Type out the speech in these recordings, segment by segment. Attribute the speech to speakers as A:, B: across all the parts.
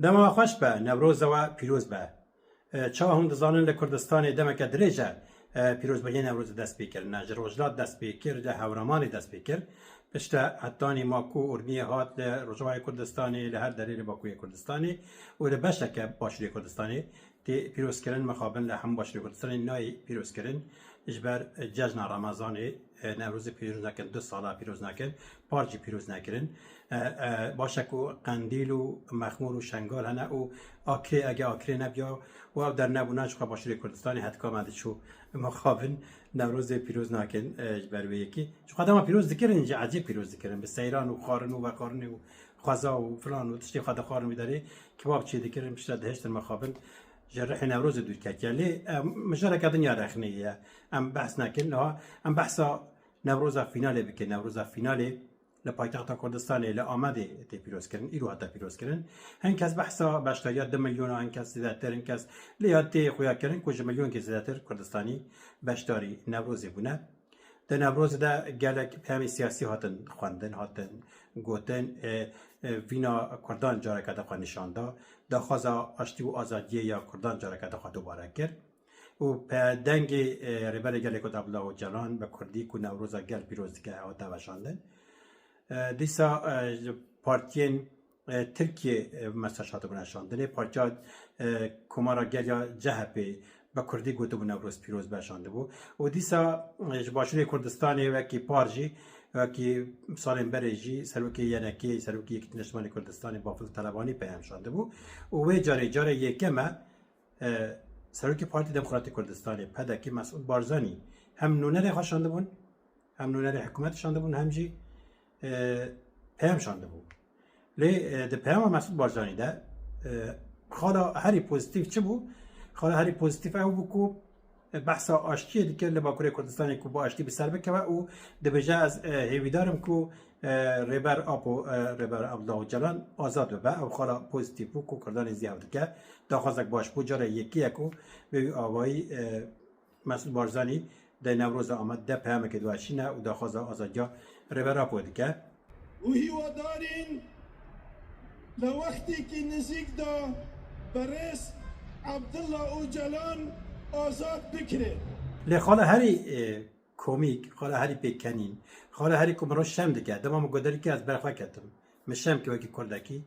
A: دما خوش به نوروز و پیروز به چا هم دزانن لکردستان دمک درجه پیروز به نوروز دست بیکر نجر روجلات دست بیکر ده هورمان دست بیکر پشت حتانی ماکو ارمی هات لرجوع کردستانی لهر دلیل باکوی کردستانی و لبشک باشوری کردستانی تی پیروز کردن مخابن لهم باشوری کردستانی نای پیروز کردن اجبر جشن رمضان نوروز پیروز نکن 2 ساله پیروز نکن پارچی پیروز نکردن باشکو قندیل و مخمور و شنگال هنه و آکری اگه آکری نبیا و در نبوناش خواه باشوری کردستانی حتی کامده شو مخابن نوروز پیروز نکن اجبر به یکی چو خدام پیروز ذکرن اینجا عجیب پیروز ذکرن به سیران و خارن و قارن و خوزا و فلان و تشتی خدا خارن میداره کباب چی ذکرن مشت دهشت مخابن جرح نوروز دور کرد یعنی مشارکت دنیا رخنیه ام بحث نکن نه ام بحثا نوروز فیناله بکن نوروز فیناله لپایتخت کردستان ل آمده تی پیروز کردن ایرو حتی پیروز کردن هن کس بحثا باشتریات 2 میلیون هن کس زیادتر هن کس لیات تی خویا کردن کج میلیون که زیادتر کردستانی باشتاری نوروزی بونه در نوروز دا گلک پیام سیاسی هاتن خواندن هاتن گوتن وینا کردان جاره کده خواه نشانده دا خوازا آشتی و آزادی یا کردان جاره کده خواه دوباره کرد و په دنگ ریبر گل کد ابلا و جلان به کردی کو نوروز گل پیروز که او دوشاندن دیسا پارتین ترکیه مساجات بنشاندن پارتیا کمارا گل یا جهپی به کردی گوتو نوروز پیروز بشانده بود و دیسا باشوری کردستانی و کی پارجی و کی سالم برجی سروکی ینکی سروکی یک نشمان کردستانی بافل طلبانی پیام شانده بود و جاره یکمه سروکی پارتی دموکراتیک کردستانی پدکی مسعود بارزانی هم نونر خوشانده بون هم نونر حکومت شانده بون هم جی پیام شانده بود لی ده پیام مسعود بارزانی ده خالا هری پوزیتیف چه بود خالا هری پوزیتیف او بکو بحثا آشتی دیگر لباکوری کردستانی کو با آشتی بسر بکه او دبجه از هیویدارم کو ریبر عبدالله جلان آزاد به او خالا پوزیتیف کو کردان زیاد که داخوازک باش بو جاره یکی اکو به آوایی مسعود بارزانی در نوروز آمد ده پیام که دواشینه و داخوازا آزادیا ریبر اپو دیگه
B: و هیوا دارین لوقتی که نزیک دا برس عبدالله او جلان آزاد بکره
A: لی خاله هری کومیک خاله هری پیکنین خاله هری کمرو شم دیگه دمام گودری که از برخوا کتم مشم که وکی کردکی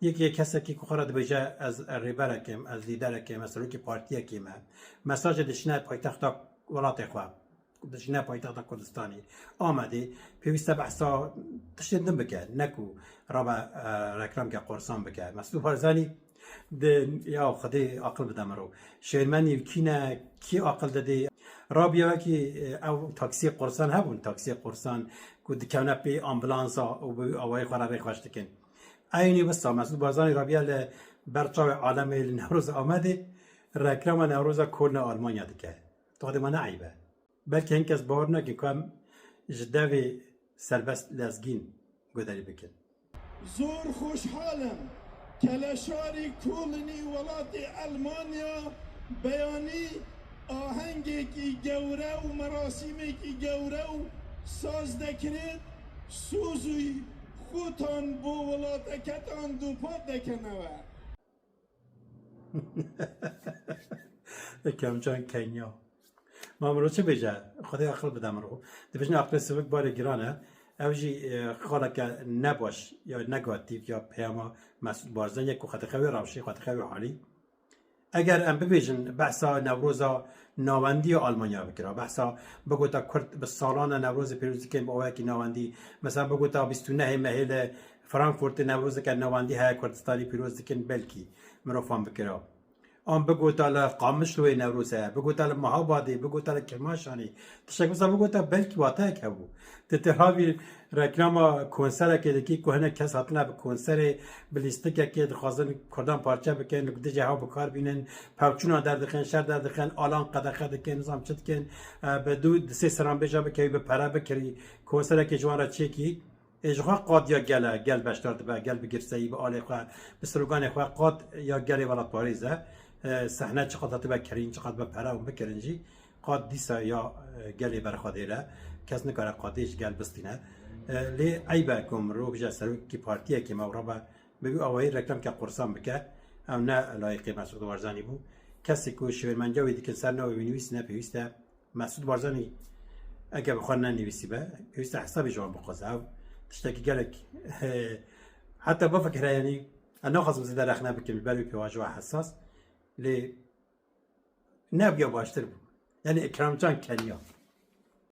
A: یکی کسی که خاله دبیجه از ریبر کم از لیدر کم از سلوک پارتی کم مساج دشنه پایتخت ولات خواه دشنه پایتخت کردستانی آمده پیوسته بحثا تشدید بکرد نکو رابع رکرام که قرصان بکرد مسعود بارزانی یا خدای عقل بدم رو شیرمنی کینه کی عقل داده رابیا که او تاکسی قرصان هبون تاکسی قرصان کو دکانه پی آمبولانسا و اوای خرابه خوشت کن عینی بس مسعود بارزانی رابیا ل برچاو عالم نوروز آمده رکرام نوروز کل آلمانیا دکه تو ما نعیبه بلکه هنکس باور نکن کم جدوی سربست لزگین گذاری بکن
B: زور خوشحالم کلشاری کولنی ولات المانیا بیانی آهنگی که گوره و مراسمی که گوره و ساز دکرد سوزوی خوتان بو ولاتکتان دو پاد دکنوه
A: کمجان کنیا مامورو چه بجه خدای عقل بدم رو دبیشن عقل سوک بار گرانه اوجی خاله که نباش یا نگاتیو یا پیاما مسعود بارزانی یک خاطر خوی روشی خاطر خوی حالی اگر ام ببیجن بحثا نوروزا ناوندی آلمانیا بکره بحثا بگو تا کرد به سالان نوروز پیروزی که با کی ناوندی مثلا بگو تا 29 مهل فرانکفورت نوروز که ناوندی های کردستانی پیروزی که بلکی مروفان بکره آن بگو تا قامش روی نوروزه بگو تا مهابادی بگو تا کرماشانی تشک مثلا بگو تا بلکی واته که بود تتهاوی رکلام کنسر که دکی کوهنه کس هاتنه به کنسر بلیستیک که خواستن کردان پارچه بکن لکده جه ها بکار بینن پاوچونا در دخن شر در دخن آلان قدخه دکن نظام چت کن به دو دسته سران بجا بکی به پره بکری کنسر که جوان را چکی اجخوا قاد یا گل بشتارد به گل بگرسایی به آله خواه به سروگان خواه قاد یا گل ولات پاریزه صحنه چقدر به کرین چقدر به پره و بکرنجی قاد دیسا یا گلی برخوادیره کس نکاره قادیش گل بستینه لی ای با کم رو بجا سروکی پارتیه که مورا با ببی آوایی رکلم که قرصان بکه او نه لایقی مسعود بارزانی بود کسی که شوێنمەنجاوی دیکە سەر ناوی نویست نەپێویستە مەسعود بارزانی ئەگە بخوان نەنویسی بە پێویستە حسابی جوان بخۆزە و تشتێکی گەلێک حتى بفكر يعني أنا خاصم زيادة رخنا بكم بالي بواجه حساس لي نابجا باشتر يعني إكرام جان كنيا